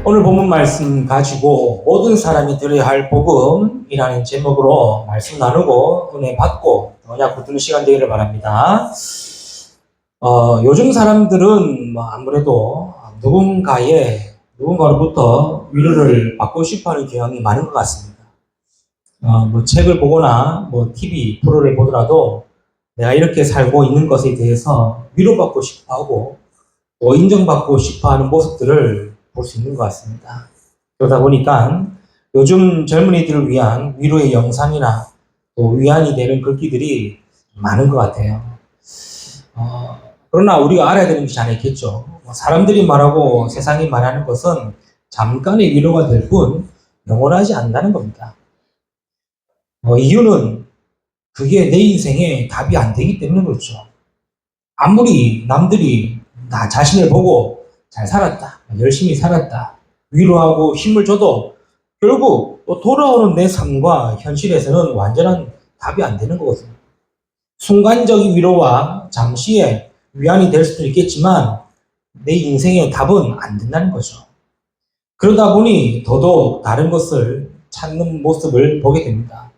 오늘 본문 말씀 가지고 모든 사람이 들어야 할 복음이라는 제목으로 말씀 나누고 은혜 받고 언약 붙드는 시간 되기를 바랍니다. 요즘 사람들은 아무래도 누군가로부터 위로를 받고 싶어하는 경향이 많은 것 같습니다. 책을 보거나 TV 프로를 보더라도 내가 이렇게 살고 있는 것에 대해서 위로받고 싶어하고 또 인정받고 싶어하는 모습들을 볼 수 있는 것 같습니다. 그러다 보니까 요즘 젊은이들을 위한 위로의 영상이나 또 위안이 되는 글귀들이 많은 것 같아요. 그러나 우리가 알아야 되는 것이 하나 있겠죠. 사람들이 말하고 세상이 말하는 것은 잠깐의 위로가 될 뿐 영원하지 않는다는 겁니다. 이유는 그게 내 인생에 답이 안 되기 때문에 그렇죠. 아무리 남들이 나 자신을 보고 잘 살았다, 열심히 살았다, 위로하고 힘을 줘도 결국 또 돌아오는 내 삶과 현실에서는 완전한 답이 안 되는 거거든요. 순간적인 위로와 잠시의 위안이 될 수도 있겠지만 내 인생의 답은 안 된다는 거죠. 그러다 보니 더더욱 다른 것을 찾는 모습을 보게 됩니다.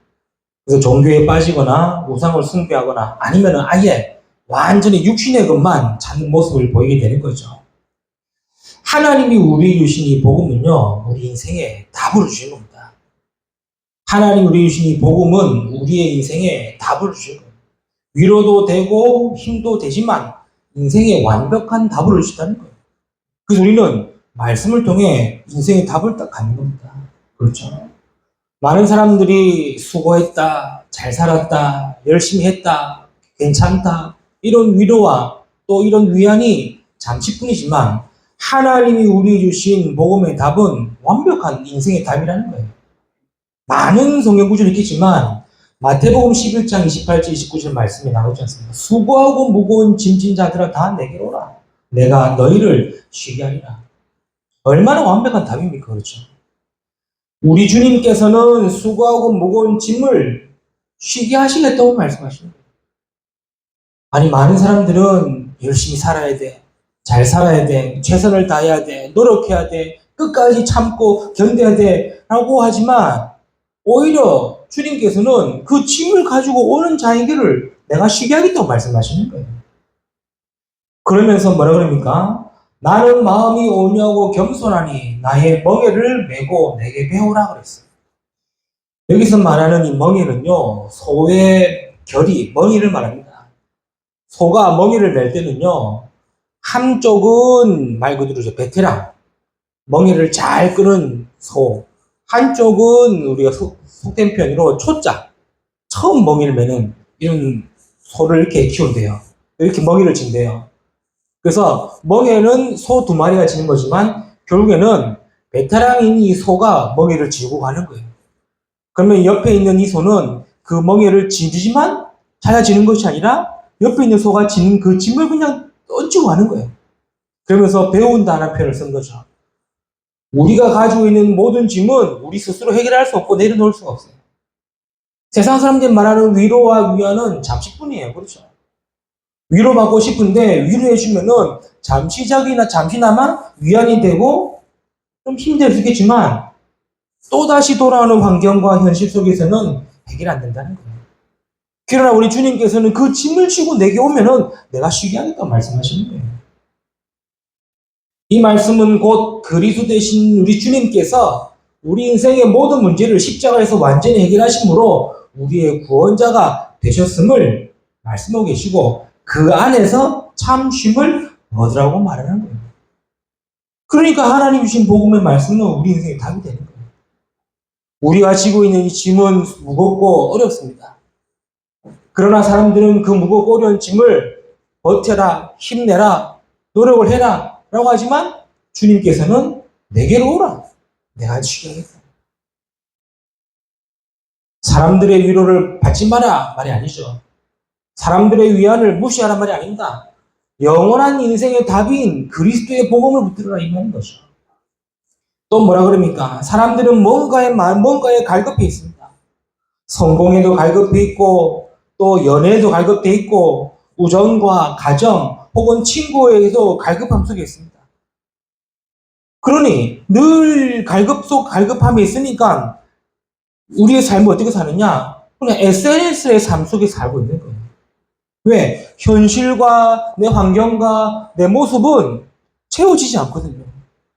그래서 종교에 빠지거나 우상을 숭배하거나 아니면 아예 완전히 육신의 것만 찾는 모습을 보이게 되는 거죠. 하나님이 우리에게 주신 이 복음은요, 우리 인생에 답을 주신 겁니다. 하나님 우리에게 주신 이 복음은 우리의 인생에 답을 주신 겁니다. 위로도 되고 힘도 되지만 인생에 완벽한 답을 주시다는 거예요. 그래서 우리는 말씀을 통해 인생의 답을 딱 갖는 겁니다. 그렇죠? 많은 사람들이 수고했다, 잘 살았다, 열심히 했다, 괜찮다, 이런 위로와 또 이런 위안이 잠시뿐이지만 하나님이 우리에게 주신 복음의 답은 완벽한 인생의 답이라는 거예요. 많은 성경 구절이 있겠지만 마태복음 11장 28절 29절 말씀에 나오지 않습니까? 수고하고 무거운 짐진 자들아 다 내게로 오라. 내가 너희를 쉬게 하리라. 얼마나 완벽한 답입니까? 그렇죠? 우리 주님께서는 수고하고 무거운 짐을 쉬게 하시겠다고 말씀하시는 거예요. 아니, 많은 사람들은 열심히 살아야 돼, 잘 살아야 돼, 최선을 다해야 돼, 노력해야 돼, 끝까지 참고 견뎌야 돼 라고 하지만 오히려 주님께서는 그 짐을 가지고 오는 자에게를 내가 쉬게 하겠다고 말씀하시는 거예요. 그러면서 뭐라 그럽니까? 나는 마음이 온유하고 겸손하니 나의 멍에를 메고 내게 배우라 그랬어요. 여기서 말하는 이 멍에는요, 소의 결이 멍에를 말합니다. 소가 멍에를 멜 때는요, 한쪽은 말 그대로 베테랑, 멍에를 잘 끄는 소, 한쪽은 우리가 속된 표현으로 초짜, 처음 멍에를 매는 이런 소를 이렇게 키운대요. 이렇게 멍에를 진대요. 그래서 멍에는 소 2마리가 지는 거지만 결국에는 베테랑인 이 소가 멍에를 지고 가는 거예요. 그러면 옆에 있는 이 소는 그 멍에를 지지만 자기가 지는 것이 아니라 옆에 있는 소가 지는 그 짐을 그냥 던지고 가는 거예요. 그러면서 배운다는 표현을 쓴 거죠. 우리가 가지고 있는 모든 짐은 우리 스스로 해결할 수 없고 내려놓을 수가 없어요. 세상 사람들이 말하는 위로와 위안은 잠시뿐이에요. 그렇죠? 위로받고 싶은데 위로해주면은 잠시적이나 잠시나마 위안이 되고 좀 힘들 수 있겠지만 또다시 돌아오는 환경과 현실 속에서는 해결 안 된다는 거예요. 그러나 우리 주님께서는 그 짐을 지고 내게 오면은 내가 쉬게 하겠다고 말씀하시는 거예요. 이 말씀은 곧 그리스도 되신 우리 주님께서 우리 인생의 모든 문제를 십자가에서 완전히 해결하심으로 우리의 구원자가 되셨음을 말씀하고 계시고 그 안에서 참 쉼을 얻으라고 말하는 거예요. 그러니까 하나님 주신 복음의 말씀은 우리 인생의 답이 되는 거예요. 우리가 지고 있는 이 짐은 무겁고 어렵습니다. 그러나 사람들은 그 무겁고 어려운 짐을 버텨라, 힘내라, 노력을 해라 라고 하지만 주님께서는 내게로 오라. 내가 쉬게 하겠다. 사람들의 위로를 받지 마라 말이 아니죠. 사람들의 위안을 무시하란 말이 아닙니다. 영원한 인생의 답인 그리스도의 복음을 붙들어라 이 말인 거죠. 또 뭐라 그럽니까? 사람들은 뭔가에 갈급해 있습니다. 성공에도 갈급해 있고 또 연애에도 갈급해 있고 우정과 가정 혹은 친구에게도 갈급함 속에 있습니다. 그러니 늘 갈급 속 갈급함이 있으니까 우리의 삶을 어떻게 사느냐? 그냥 SNS의 삶 속에 살고 있는 거예요. 왜? 현실과 내 환경과 내 모습은 채워지지 않거든요.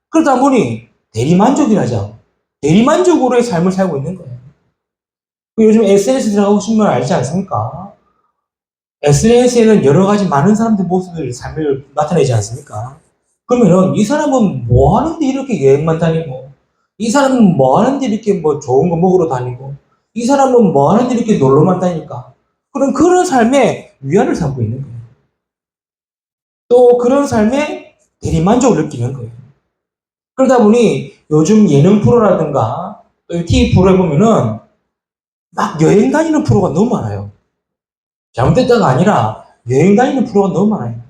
그러다 보니 대리만족이라죠. 대리만족으로의 삶을 살고 있는 거예요. 요즘 SNS 들어가보시면 알지 않습니까? SNS에는 여러 가지 많은 사람들 모습을, 삶을 나타내지 않습니까? 그러면은 이 사람은 뭐 하는데 이렇게 여행만 다니고, 이 사람은 뭐 하는데 이렇게 뭐 좋은 거 먹으러 다니고, 이 사람은 뭐 하는데 이렇게 놀러만 다니까? 그럼 그런 삶에 위안을 삼고 있는 거예요. 또 그런 삶에 대리만족을 느끼는 거예요. 그러다 보니 요즘 예능 프로라든가 또 TV 프로에 보면은 막 여행 다니는 프로가 너무 많아요. 잘못됐다가 아니라 여행 다니는 프로가 너무 많아요.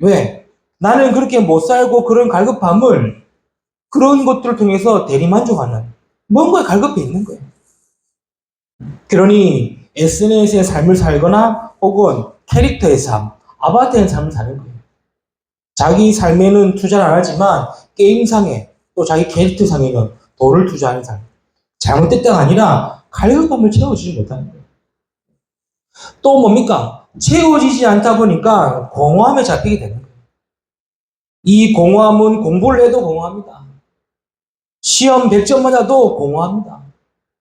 왜? 나는 그렇게 못 살고 그런 갈급함을 그런 것들을 통해서 대리만족하는 뭔가에 갈급해 있는 거예요. 그러니 SNS의 삶을 살거나 혹은 캐릭터의 삶, 아바타의 삶을 사는 거예요. 자기 삶에는 투자를 안 하지만 게임상에 또 자기 캐릭터상에는 돈을 투자하는 삶. 잘못됐다가 아니라 갈급함을 채워주지 못하는 거예요. 또 뭡니까? 채워지지 않다 보니까 공허함에 잡히게 되는 거예요. 이 공허함은 공부를 해도 공허합니다. 시험 100점 맞아도 공허합니다.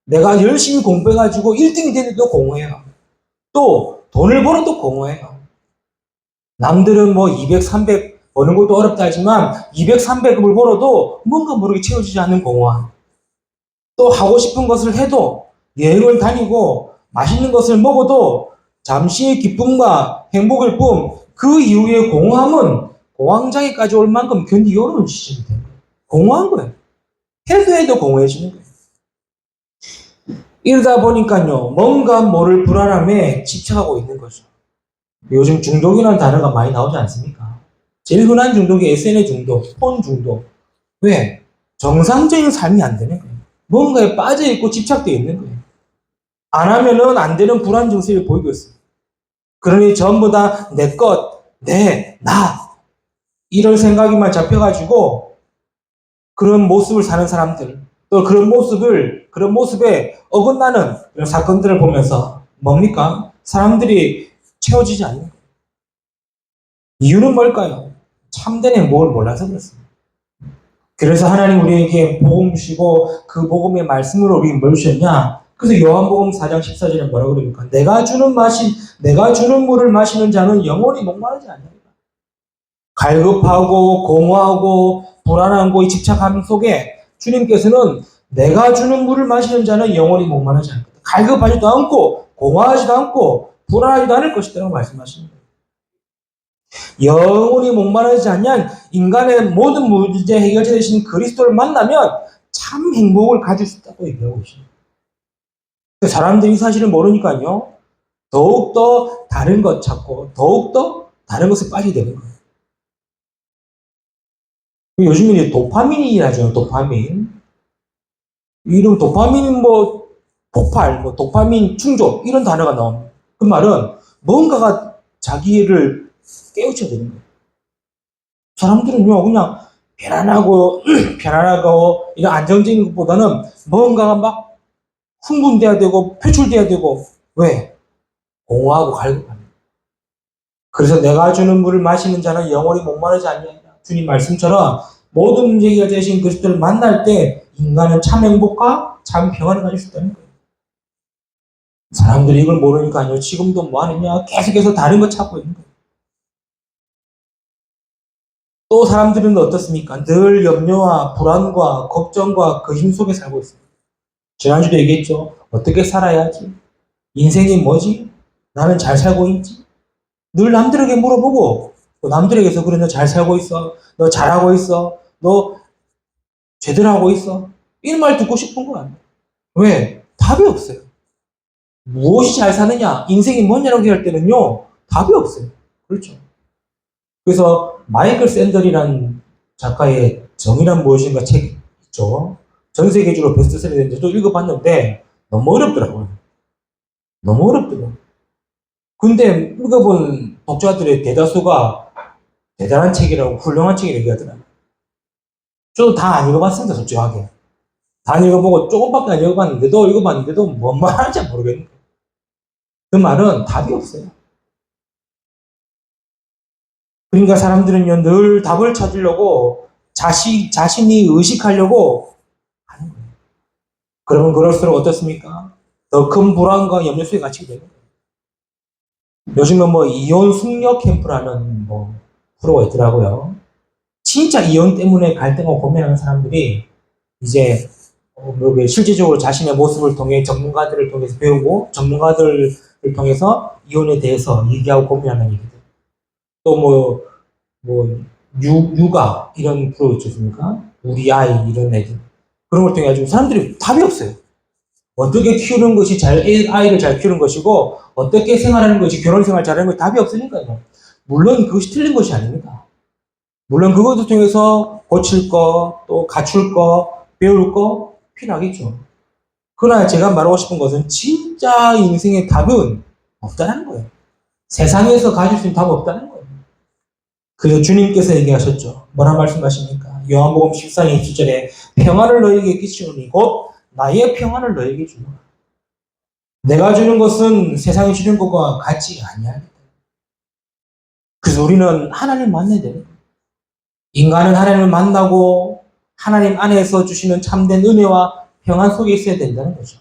내가 열심히 공부해가지고 1등이 되는데도 공허해요. 또 돈을 벌어도 공허해요. 남들은 뭐 200, 300 버는 것도 어렵다 하지만 200, 300을 벌어도 뭔가 모르게 채워지지 않는 공허함. 또 하고 싶은 것을 해도 여행을 다니고 맛있는 것을 먹어도 잠시의 기쁨과 행복일 뿐 그 이후의 공허함은 공황장애까지 올 만큼 견디기 어려운 시점이 되는 거예요. 공허한 거예요. 해도 공허해지는 거예요. 이러다 보니까요, 뭔가 모를 불안함에 집착하고 있는 거죠. 요즘 중독이라는 단어가 많이 나오지 않습니까? 제일 흔한 중독이 SNS 중독, 폰 중독. 왜? 정상적인 삶이 안 되는 거예요. 뭔가에 빠져있고 집착되어 있는 거예요. 안 하면은 안 되는 불안 증세를 보이고 있어요. 그러니 전부 다 내 것, 나. 이런 생각이만 잡혀가지고 그런 모습을 사는 사람들, 또 그런 모습에 어긋나는 이런 사건들을 보면서 뭡니까? 사람들이 채워지지 않는 거예요. 이유는 뭘까요? 참된 행복을 몰라서 그렇습니다. 그래서 하나님 우리에게 복음 주시고 그 복음의 말씀으로 우리 뭘 주셨냐? 그래서 요한복음 4장 14절에 뭐라고 그럽니까? 내가 주는 물을 마시는 자는 영원히 목마르지 않는다. 갈급하고 공허하고 불안하고 이 집착함 속에 주님께서는 내가 주는 물을 마시는 자는 영원히 목마르지 않다. 갈급하지도 않고 공허하지도 않고 불안하지도 않을 것이라고 말씀하시는 거예요. 영원히 목마르지 않냐 인간의 모든 문제 해결자 되신 그리스도를 만나면 참 행복을 가질 수 있다고 얘기하고 계십니다. 사람들이 사실은 모르니까요. 더욱더 다른 것 찾고 더욱더 다른 것에 빠지게 되는 거예요. 요즘에 이제 도파민이라죠. 도파민. 이런 도파민 뭐 폭발, 뭐 도파민 충족 이런 단어가 나옵니다. 그 말은 뭔가가 자기를 깨우쳐야 되는 거예요. 사람들은요 그냥 편안하고 이런 안정적인 것보다는 뭔가가 막 흥분돼야 되고 표출돼야 되고 왜? 공허하고 갈급합니다. 그래서 내가 주는 물을 마시는 자는 영원히 목마르지 않느니라. 주님 말씀처럼 모든 문제가 되신 그리스도를 만날 때 인간은 참 행복과 참 평안을 가질 수 있다는 거예요. 사람들이 이걸 모르니까요. 지금도 뭐 하느냐? 계속해서 다른 거 찾고 있는 거예요. 또 사람들은 어떻습니까? 늘 염려와 불안과 걱정과 그 힘 속에 살고 있습니다. 지난주도 얘기했죠. 어떻게 살아야지? 인생이 뭐지? 나는 잘 살고 있지? 늘 남들에게 물어보고 또 남들에게서 그래 너 잘 살고 있어? 너 잘하고 있어? 너 제대로 하고 있어? 이런 말 듣고 싶은 거야. 왜? 답이 없어요. 무엇이 잘 사느냐? 인생이 뭐냐라고 할 때는요. 답이 없어요. 그렇죠. 그래서 마이클 샌델이라는 작가의 정의란 무엇인가 책 있죠. 전 세계적으로 베스트셀러 된지 또 읽어봤는데 너무 어렵더라고요. 너무 어렵더라고요. 근데 읽어본 독자들의 대다수가 대단한 책이라고 훌륭한 책이라고 얘기하더라고요. 저도 다 안 읽어봤습니다, 솔직하게. 다 안 읽어보고 조금밖에 안 읽어봤는데도 뭔 말하는지 모르겠는 거예요. 그 말은 답이 없어요. 그러니까 사람들은요, 늘 답을 찾으려고 자신이 의식하려고 하는 거예요. 그러면 그럴수록 어떻습니까? 더 큰 불안과 염려 속에 갇히게 되는 거예요. 요즘은 뭐 이혼 숙녀 캠프라는 뭐 프로가 있더라고요. 진짜 이혼 때문에 갈등하고 고민하는 사람들이 이제 실질적으로 자신의 모습을 통해 전문가들을 통해서 배우고 전문가들을 통해서 이혼에 대해서 얘기하고 고민하는 얘기들. 또 육아 이런 프로 있지 않습니까? 우리 아이 이런 애들. 그런 걸 통해 가지고 사람들이 답이 없어요. 어떻게 키우는 것이 아이를 잘 키우는 것이고 어떻게 생활하는 것이 결혼 생활 잘하는 것이 답이 없으니까요. 물론 그것이 틀린 것이 아닙니다. 물론 그것을 통해서 고칠 거, 또 갖출 거, 배울 거 필요하겠죠. 그러나 제가 말하고 싶은 것은 진짜 인생의 답은 없다는 거예요. 세상에서 가질 수 있는 답은 없다는 거예요. 그래서 주님께서 얘기하셨죠. 뭐라 말씀하십니까? 요한복음 14장 20절에 평안을 너에게 끼치노니 곧 나의 평안을 너에게 주노라. 내가 주는 것은 세상이 주는 것과 같지 아니하겠다. 그래서 우리는 하나님을 만나야 돼요. 인간은 하나님을 만나고 하나님 안에서 주시는 참된 은혜와 평안 속에 있어야 된다는 거죠.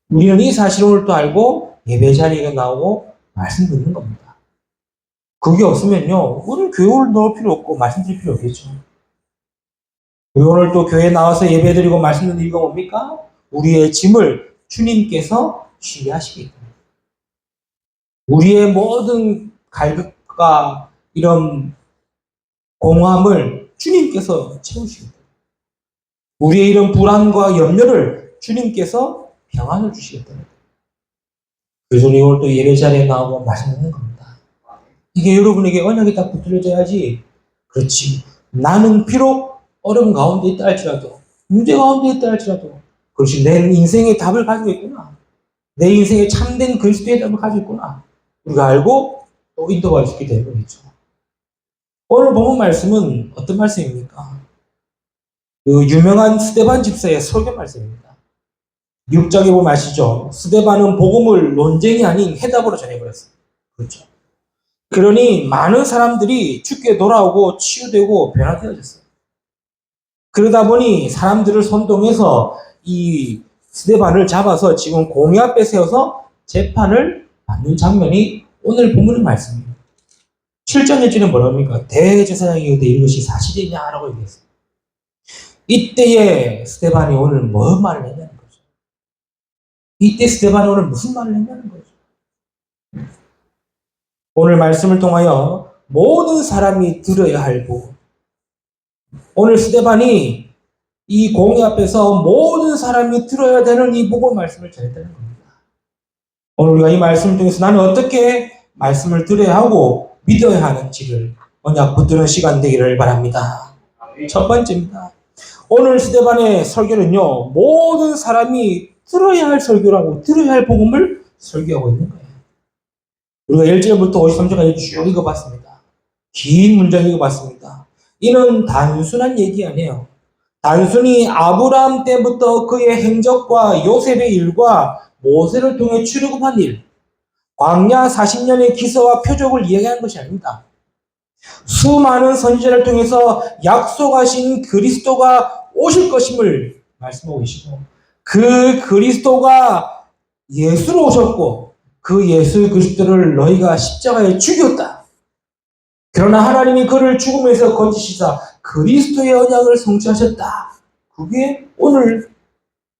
우리는 이 사실을 오늘 또 알고 예배 자리에 나오고 말씀 듣는 겁니다. 그게 없으면요, 우리는 교회를 넣을 필요 없고 말씀 드릴 필요 없겠죠. 오늘 또 교회에 나와서 예배 드리고 말씀 듣는 이유가 뭡니까? 우리의 짐을 주님께서 쉬게 하시기 때문에. 우리의 모든 갈급과 이런 공허함을 주님께서 채우시기 때문에. 우리의 이런 불안과 염려를 주님께서 평안을 주시겠다는 거예요. 그래서 우리 오늘 또 예배 자리에 나오고 말씀 듣는 겁니다. 이게 여러분에게 언약이 딱 붙들려져야지. 그렇지. 나는 비록 어려운 가운데 있다 할지라도, 문제 가운데 있다 할지라도, 그렇지. 내 인생의 답을 가지고 있구나. 내 인생의 참된 그리스도의 답을 가지고 있구나. 우리가 알고 또 인도할 수 있게 되는 거겠죠. 오늘 본문 말씀은 어떤 말씀입니까? 그 유명한 스데반 집사의 설교 말씀입니다. 6장에 보면 아시죠? 스데반은 복음을 논쟁이 아닌 해답으로 전해버렸어요. 그렇죠. 그러니 많은 사람들이 죽게 돌아오고 치유되고 변화되어졌어요. 그러다 보니 사람들을 선동해서 이 스데반을 잡아서 지금 공의 앞에 세워서 재판을 받는 장면이 오늘 본문의 말씀입니다. 7장 1절은 뭐랍니까? 대제사장이 그때 이것이 사실이냐라고 얘기했어요. 이때에 스데반이 오늘 뭐 말을 했냐는 거죠. 이때 스데반이 오늘 무슨 말을 했냐는 거죠. 오늘 말씀을 통하여 모든 사람이 들어야 할 복음. 오늘 스데반이 이 공의 앞에서 모든 사람이 들어야 되는 이 복음 말씀을 전했다는 겁니다. 오늘 우리가 이 말씀을 통해서 나는 어떻게 말씀을 들어야 하고 믿어야 하는지를 언약 붙드는 시간 되기를 바랍니다. 첫 번째입니다. 오늘 스데반의 설교는요, 모든 사람이 들어야 할 설교라고, 들어야 할 복음을 설교하고 있는 거예요. 우리가 1절부터 53절까지 쭉 읽어봤습니다. 긴 문장 읽어봤습니다. 이는 단순한 얘기 아니에요. 단순히 아브라함 때부터 그의 행적과 요셉의 일과 모세를 통해 출애굽한 일, 광야 40년의 기서와 표적을 이야기하는 것이 아닙니다. 수많은 선지자를 통해서 약속하신 그리스도가 오실 것임을 말씀하고 계시고, 그 그리스도가 예수로 오셨고 그 예수 그리스도를 너희가 십자가에 죽였다. 그러나 하나님이 그를 죽음에서 건지시사 그리스도의 언약을 성취하셨다. 그게 오늘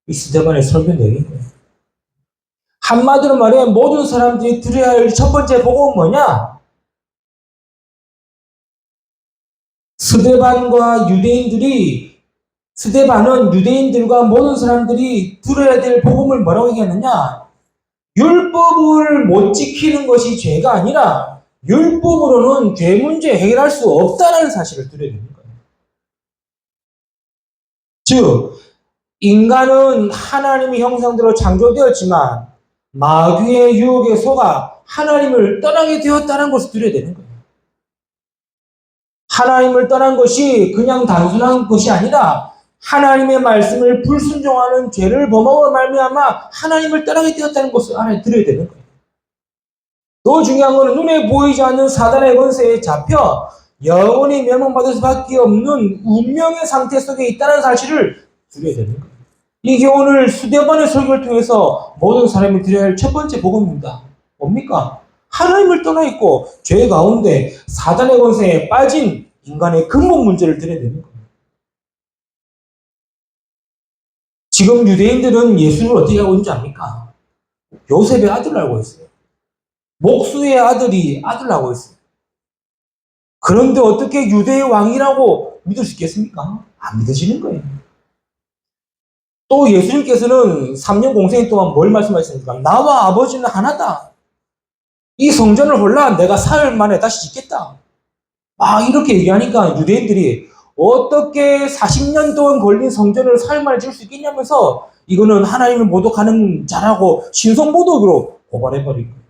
이 스데반의 설교 내용인 거예요. 한마디로 말해 모든 사람들이 들어야 할 첫 번째 복음은 뭐냐? 스데반은 유대인들과 모든 사람들이 들어야 될 복음을 뭐라고 얘기하느냐? 율법을 못 지키는 것이 죄가 아니라 율법으로는 죄 문제 해결할 수 없다는 사실을 들어야 되는 거예요. 즉, 인간은 하나님의 형상대로 창조되었지만 마귀의 유혹에 속아 하나님을 떠나게 되었다는 것을 들어야 되는 거예요. 하나님을 떠난 것이 그냥 단순한 것이 아니라 하나님의 말씀을 불순종하는 죄를 범함으로 말미암아 하나님을 떠나게 되었다는 것을 알아들어야 되는 거예요. 더 중요한 것은 눈에 보이지 않는 사단의 권세에 잡혀 영원히 멸망받을 수밖에 없는 운명의 상태 속에 있다는 사실을 들어야 되는 거예요. 이게 오늘 수대반의 설교를 통해서 모든 사람이 들어야 할 첫 번째 복음입니다. 뭡니까? 하나님을 떠나 있고 죄 가운데 사단의 권세에 빠진 인간의 근본 문제를 들어야 되는 거예요. 지금 유대인들은 예수를 어떻게 알고 있는지 압니까? 요셉의 아들을 알고 있어요. 목수의 아들이 아들을 알고 있어요. 그런데 어떻게 유대의 왕이라고 믿을 수 있겠습니까? 안 믿어지는 거예요. 또 예수님께서는 3년 공생 동안 뭘 말씀하셨습니까? 나와 아버지는 하나다. 이 성전을 홀라 내가 사흘 만에 다시 짓겠다. 이렇게 얘기하니까 유대인들이 어떻게 40년 동안 걸린 성전을 사흘 만에 지을 수 있겠냐면서 이거는 하나님을 모독하는 자라고 신성모독으로 고발해버리고.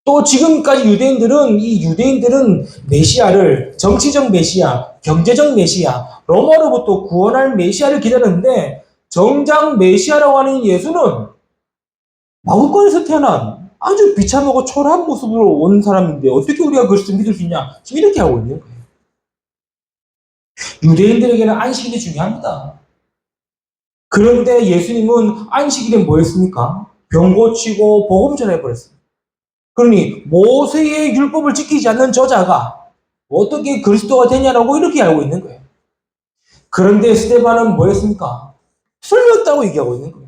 또 지금까지 유대인들은 메시아를 정치적 메시아, 경제적 메시아, 로마로부터 구원할 메시아를 기다렸는데 정작 메시아라고 하는 예수는 마구간에서 태어난 아주 비참하고 초라한 모습으로 온 사람인데 어떻게 우리가 그것을 믿을 수 있냐? 지금 이렇게 하고 있는 거예요. 유대인들에게는 안식일이 중요합니다. 그런데 예수님은 안식일에 뭐 했습니까? 병 고치고 복음 전해버렸습니다. 그러니 모세의 율법을 지키지 않는 저자가 어떻게 그리스도가 되냐라고 이렇게 알고 있는 거예요. 그런데 스데반은 뭐 했습니까? 틀렸다고 얘기하고 있는 거예요.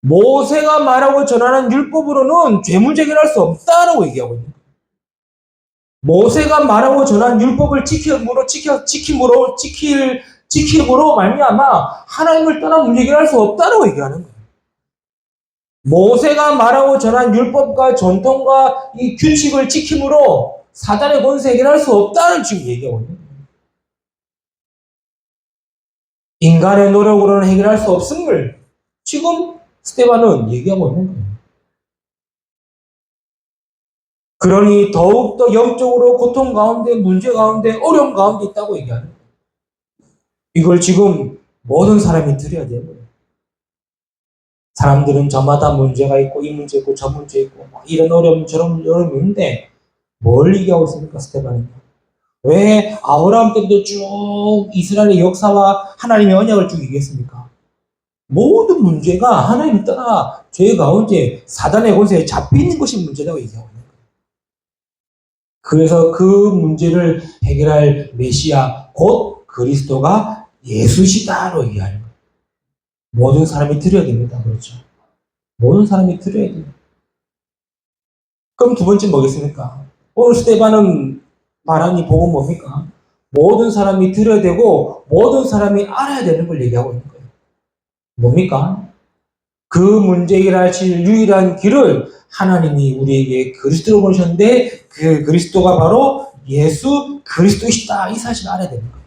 모세가 말하고 전하는 율법으로는 죄 문제 해결할 수 없다라고 얘기하고 있는 거예요. 모세가 말하고 전한 율법을 지킴으로 말미암아 하나님을 떠나 문제 해결할 수 없다라고 얘기하는 거예요. 모세가 말하고 전한 율법과 전통과 이 규칙을 지킴으로 사단의 권세 해결할 수 없다는 지금 얘기하고 있는 거예요. 인간의 노력으로는 해결할 수 없음을 지금 스데반은 얘기하고 있는 거예요. 그러니 더욱더 영적으로 고통 가운데, 문제 가운데, 어려움 가운데 있다고 얘기하는 거예요. 이걸 지금 모든 사람이 들어야 되는 거예요. 사람들은 저마다 문제가 있고 이 문제 있고 저 문제 있고 이런 어려움 저런 어려움이 있는데 뭘 얘기하고 있습니까? 스데반은? 왜 아브라함 때부터 쭉 이스라엘의 역사와 하나님의 언약을 쭉 얘기했습니까? 모든 문제가 하나님을 떠나 죄 가운데 사단의 권세에 잡혀있는 것이 문제라고 얘기하고 있는 거예요. 그래서 그 문제를 해결할 메시아 곧 그리스도가 예수시다로 얘기하는 거예요. 모든 사람이 들어야 됩니다. 그렇죠? 모든 사람이 들어야 돼요. 그럼 두 번째 뭐겠습니까? 오늘 스데반은 말한 이 복음 뭡니까? 모든 사람이 들어야 되고 모든 사람이 알아야 되는 걸 얘기하고 있는 거예요. 뭡니까? 그 문제 해결하실 유일한 길을 하나님이 우리에게 그리스도로 보내셨는데 그 그리스도가 바로 예수 그리스도이시다. 이 사실을 알아야 되는 거예요.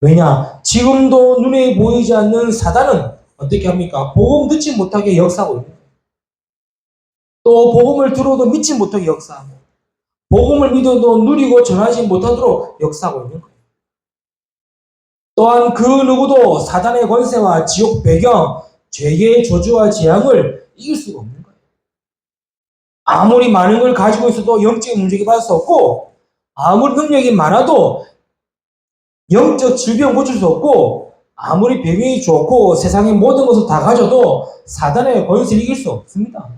왜냐? 지금도 눈에 보이지 않는 사단은 어떻게 합니까? 복음 듣지 못하게 역사하고 있는 거예요. 또 복음을 들어도 믿지 못하게 역사하고 복음을 믿어도 누리고 전하지 못하도록 역사하고 있는 거예요. 또한 그 누구도 사단의 권세와 지옥 배경, 죄의 저주와 재앙을 이길 수가 없는 거예요. 아무리 많은 걸 가지고 있어도 영적인 문제를 받을 수 없고 아무리 능력이 많아도 영적 질병 고칠 수 없고 아무리 병이 좋고 세상의 모든 것을 다 가져도 사단의 권세를 이길 수 없습니다.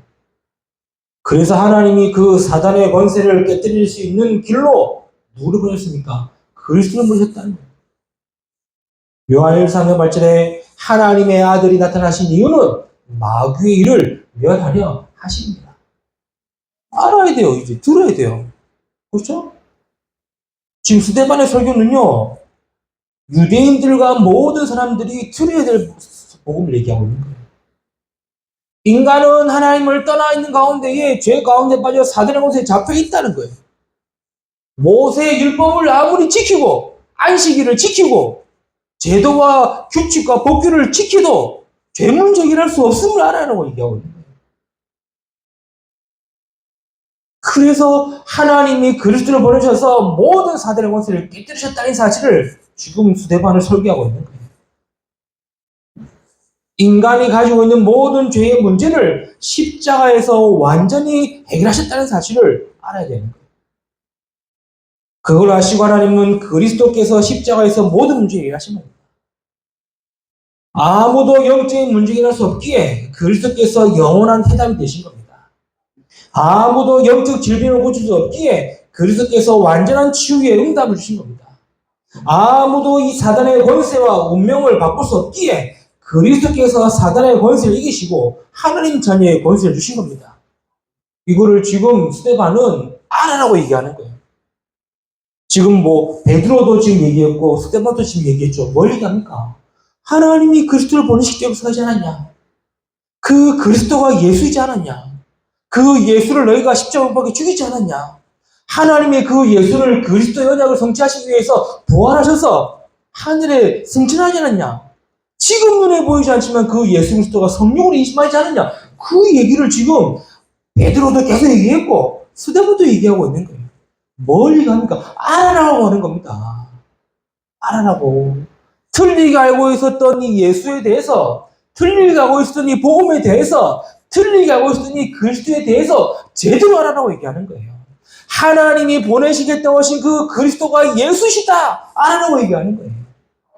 그래서 하나님이 그 사단의 권세를 깨뜨릴 수 있는 길로 누구를 보냈습니까? 그리스도를 보내셨다는 거예요. 요한 1서 8절에 하나님의 아들이 나타나신 이유는 마귀의 일을 멸하려 하십니다. 알아야 돼요. 이제 들어야 돼요. 그렇죠? 지금 스데반의 설교는요. 유대인들과 모든 사람들이 들어야 될 복음을 얘기하고 있는 거예요. 인간은 하나님을 떠나 있는 가운데에 죄 가운데 빠져 사단의 권세에 잡혀 있다는 거예요. 모세의 율법을 아무리 지키고 안식일을 지키고 제도와 규칙과 법규를 지켜도 죄 문제 해결할 수 없음을 알아라고 얘기하고 있는 거예요. 그래서 하나님이 그리스도를 보내셔서 모든 사단의 권세를 깨뜨리셨다는 사실을 지금 스데반을 설교하고 있는 거예요. 인간이 가지고 있는 모든 죄의 문제를 십자가에서 완전히 해결하셨다는 사실을 알아야 되는 거예요. 그걸 아시고 하나님은 그리스도께서 십자가에서 모든 문제를 해결하신 겁니다. 아무도 영적인 문제가 일어날 수 없기에 그리스도께서 영원한 해답이 되신 겁니다. 아무도 영적 질병을 고칠 수 없기에 그리스도께서 완전한 치유의 응답을 주신 겁니다. 아무도 이 사단의 권세와 운명을 바꿀 수 없기에 그리스도께서 사단의 권세를 이기시고 하나님 자녀의 권세를 주신 겁니다. 이거를 지금 스데반은 알아라고 얘기하는 거예요. 지금 뭐 베드로도 지금 얘기했고 스데반도 지금 얘기했죠. 뭘 얘기합니까? 하나님이 그리스도를 보내시기 때문에 하지 않았냐? 그 그리스도가 예수이지 않았냐? 그 예수를 너희가 십자가에 못 박혀 죽이지 않았냐? 하나님의 그 예수를 그리스도의 언약을 성취하시기 위해서 부활하셔서 하늘에 승천하지 않았냐? 지금 눈에 보이지 않지만 그 예수 그리스도가 성령으로 임심하지 않았냐? 그 얘기를 지금 베드로도 계속 얘기했고 스데반도 얘기하고 있는 거예요. 뭘 얘기합니까? 알아라고 하는 겁니다. 알아라고. 틀리게 알고 있었던 이 예수에 대해서, 틀리게 알고 있었던 이 복음에 대해서, 틀리게 알고 있었던 이 그리스도에 대해서 제대로 알아라고 얘기하는 거예요. 하나님이 보내시겠다고 하신 그 그리스도가 예수시다! 알아라고 얘기하는 거예요.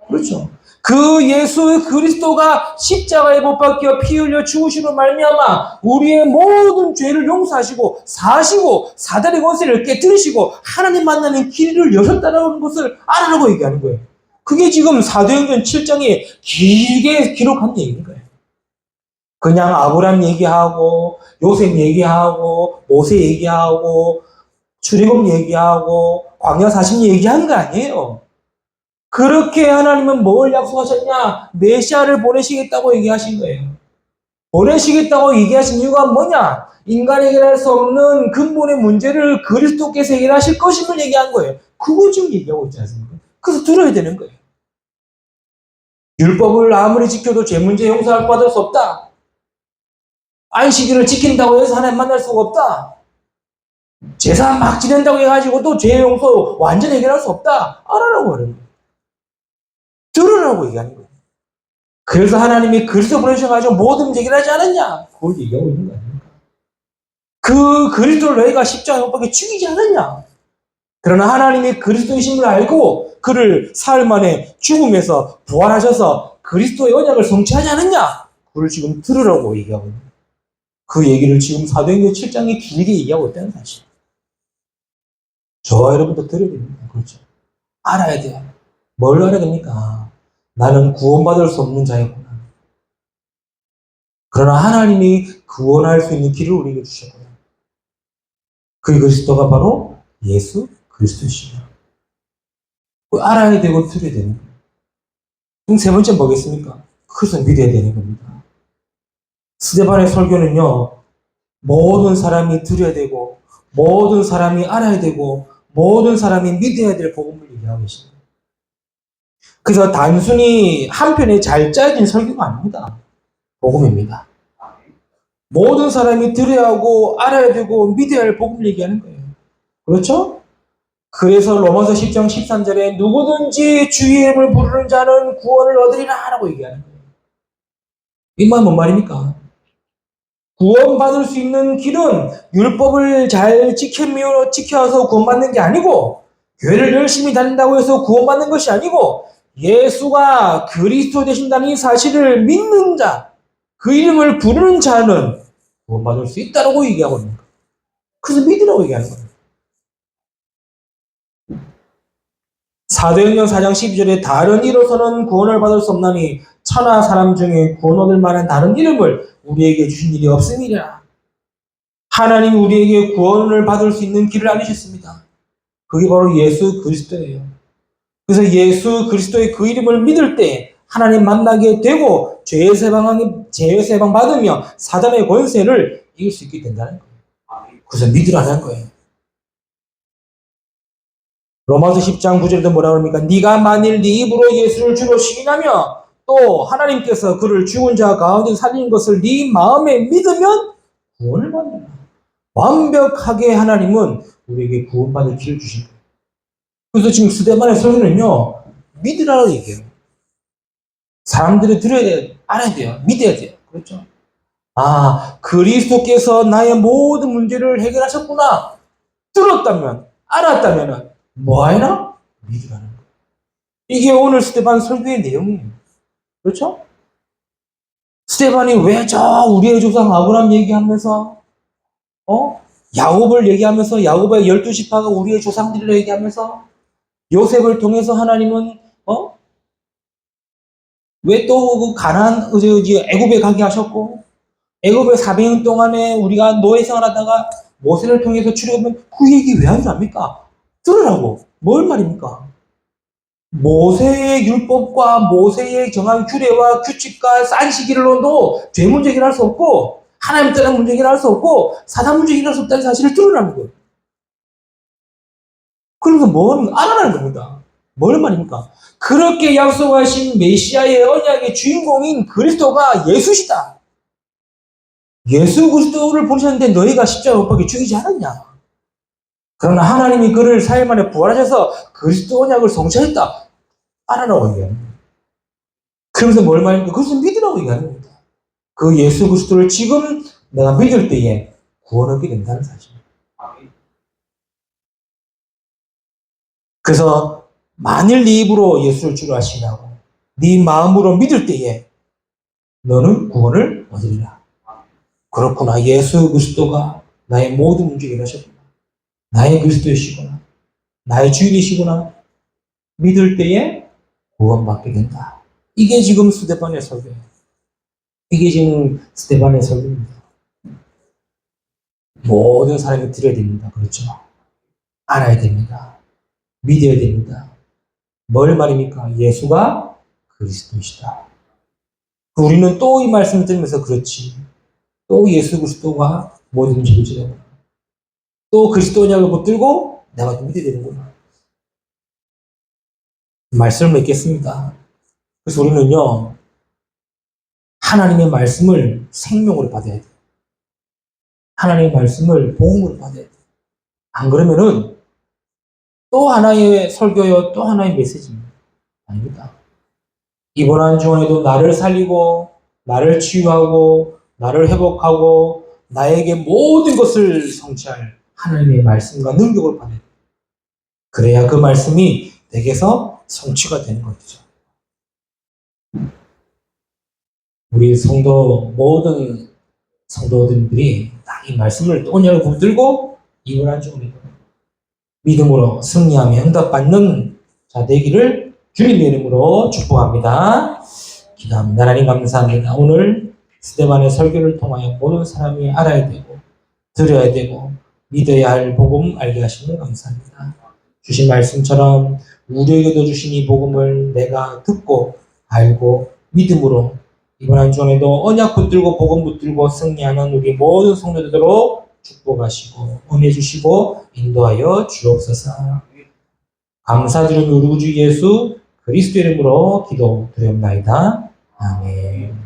그렇죠. 그 예수 그리스도가 십자가에 못 박혀 피 흘려 죽으시로 말미암아 우리의 모든 죄를 용서하시고 사시고 사단의 권세를 깨뜨리시고 하나님 만나는 길을 여셨다는 것을 알아라고 얘기하는 거예요. 그게 지금 사도행전 7장에 길게 기록한 얘기인 거예요. 그냥 아브라함 얘기하고 요셉 얘기하고 모세 얘기하고 출애굽 얘기하고 광야 40년 얘기한 거 아니에요. 그렇게 하나님은 뭘 약속하셨냐? 메시아를 보내시겠다고 얘기하신 거예요. 보내시겠다고 얘기하신 이유가 뭐냐? 인간이 해결할 수 없는 근본의 문제를 그리스도께서 해결하실 것임을 얘기한 거예요. 그거 지금 얘기하고 있지 않습니까? 그래서 들어야 되는 거예요. 율법을 아무리 지켜도 죄 문제 용서를 받을 수 없다. 안식일을 지킨다고 해서 하나님 만날 수가 없다. 제사 막 지낸다고 해가지고도 죄 용서 완전히 해결할 수 없다. 알아라고 하는 거예요. 들으라고 얘기하는 거예요. 그래서 하나님이 그리스도 보내셔가지고 모든 문제 해결하지 않았냐? 그걸 얘기하고 있는 거 아닙니까? 그 그리스도를 너희가 십자가에 못 박혀 죽이지 않았냐? 그러나 하나님이 그리스도이심을 알고 그를 사흘 만에 죽음에서 부활하셔서 그리스도의 언약을 성취하지 않았냐? 그걸 지금 들으라고 얘기하고 있는 거예요. 그 얘기를 지금 사도행전 7장에 길게 얘기하고 있다는 사실. 저와 여러분도 들어야 됩니다. 그렇죠? 알아야 돼요. 뭘 알아야 됩니까? 나는 구원받을 수 없는 자이구나. 그러나 하나님이 구원할 수 있는 길을 우리에게 주셨구나. 그 그리스도가 바로 예수 그리스도시죠. 알아야 되고 들어야 되는 거예요. 그럼 세 번째 뭐겠습니까? 그것을 믿어야 되는 겁니다. 스데반의 설교는요, 모든 사람이 들어야 되고, 모든 사람이 알아야 되고, 모든 사람이 믿어야 될 복음을 얘기하고 계십니다. 그래서 단순히 한편에 잘 짜여진 설교가 아닙니다. 복음입니다. 모든 사람이 들어야 하고, 알아야 되고, 믿어야 할 복음을 얘기하는 거예요. 그렇죠? 그래서 로마서 10장 13절에 누구든지 주의 이름을 부르는 자는 구원을 얻으리라 라고 얘기하는 거예요. 이 말은 뭔 말입니까? 구원받을 수 있는 길은 율법을 잘 지켜서 구원받는 게 아니고 교회를 열심히 다닌다고 해서 구원받는 것이 아니고 예수가 그리스도 되신다는 이 사실을 믿는 자, 그 이름을 부르는 자는 구원받을 수 있다고 얘기하고 있는 거예요. 그래서 믿으라고 얘기하는 거예요. 사도행전 4장 12절에 다른 이로서는 구원을 받을 수 없나니 천하 사람 중에 구원 얻을 만한 다른 이름을 우리에게 주신 일이 없음이라. 하나님이 우리에게 구원을 받을 수 있는 길을 알려주셨습니다. 그게 바로 예수 그리스도예요. 그래서 예수 그리스도의 그 이름을 믿을 때 하나님 만나게 되고 죄의 세방 받으며 사단의 권세를 이길 수 있게 된다는 거예요. 그래서 믿으라는 거예요. 로마서 10장 9절에도 뭐라 그럽니까? 네가 만일 네 입으로 예수를 주로 시인하며 또 하나님께서 그를 죽은 자 가운데 살린 것을 네 마음에 믿으면 구원을 받는다. 완벽하게 하나님은 우리에게 구원받을 길을 주신 거예요. 그래서 지금 스데반의 설교는요, 믿으라고 얘기해요. 사람들이 들어야 돼요. 알아야 돼요. 믿어야 돼요. 그렇죠? 아, 그리스도께서 나의 모든 문제를 해결하셨구나. 들었다면, 알았다면, 뭐 하나? 믿으라는 거예요. 이게 오늘 스데반 설교의 내용이에요. 그렇죠? 스데반이 왜 저 우리의 조상 아브라함 얘기하면서, 야곱을 얘기하면서, 야곱의 12지파가 우리의 조상들을 얘기하면서, 요셉을 통해서 하나님은, 왜 또 그 가나안, 애굽에 가게 하셨고, 애굽의 400년 동안에 우리가 노예 생활하다가 모세를 통해서 출애굽은 그 얘기 왜 하지 않습니까? 들으라고. 뭘 말입니까? 모세의 율법과 모세의 정한 규례와 규칙과 싼 시기로도 죄 문제 해결할 수 없고 하나님 따른 문제 해결할 수 없고 사단 문제 해결할 수 없다는 사실을 들으라는 거예요. 그러면서 뭘 알아라는 겁니다. 뭘 말입니까? 그렇게 약속하신 메시아의 언약의 주인공인 그리스도가 예수시다. 예수 그리스도를 보내셨는데 너희가 십자가 못 박혀 죽이지 않았냐? 그러나 하나님이 그를 4일 만에 부활하셔서 그리스도 언약을 성취했다. 알아라고 얘기하는 거예요. 그러면서 뭘 말입니까? 그것을 믿으라고 얘기하는 겁니다. 그 예수 그리스도를 지금 내가 믿을 때에 구원하게 된다는 사실입니다. 그래서 만일 네 입으로 예수를 주로 하시라고 네 마음으로 믿을 때에 너는 구원을 얻으리라. 그렇구나. 예수 그리스도가 나의 모든 문제를 해결하셨구나. 나의 그리스도이시구나. 나의 주인이시구나. 믿을 때에 구원받게 된다. 이게 지금 스데반의 설교예요. 이게 지금 스데반의 설교입니다. 모든 사람이 들어야 됩니다. 그렇죠? 알아야 됩니다. 믿어야 됩니다. 뭘 말입니까? 예수가 그리스도이시다. 우리는 또 이 말씀을 들으면서 그렇지. 또 예수 그리스도가 모든 문제를 지려고. 또 그리스도 언약을 붙들고 내가 또 믿어야 되는구나. 말씀을 맺겠습니다. 그래서 우리는요, 하나님의 말씀을 생명으로 받아야 돼요. 하나님의 말씀을 복음으로 받아야 돼요. 안 그러면은 또 하나의 설교요, 또 하나의 메시지입니다. 아닙니다. 이번 한 주간에도 나를 살리고, 나를 치유하고, 나를 회복하고, 나에게 모든 것을 성취할 하나님의 말씀과 능력을 받아야 돼요. 그래야 그 말씀이 내게서 성취가 되는 것이죠. 우리 성도, 모든 성도들이 다 이 말씀을 언약을 붙들고 이번 한 주간에도 믿음으로 승리하며 응답받는 자 되기를 주님의 이름으로 축복합니다. 기도합니다. 하나님 감사합니다. 오늘 스데반의 설교를 통하여 모든 사람이 알아야 되고 들어야 되고 믿어야 할 복음 알게 하시는 감사합니다. 주신 말씀처럼 우리에게도 주신 이 복음을 내가 듣고 알고 믿음으로 이번 한 주간에도 언약 붙들고 복음 붙들고 승리하는 우리 모든 성도들로 축복하시고 은혜 주시고 인도하여 주옵소서. 감사드리는 우리 주 예수 그리스도 이름으로 기도드립니다. 아멘.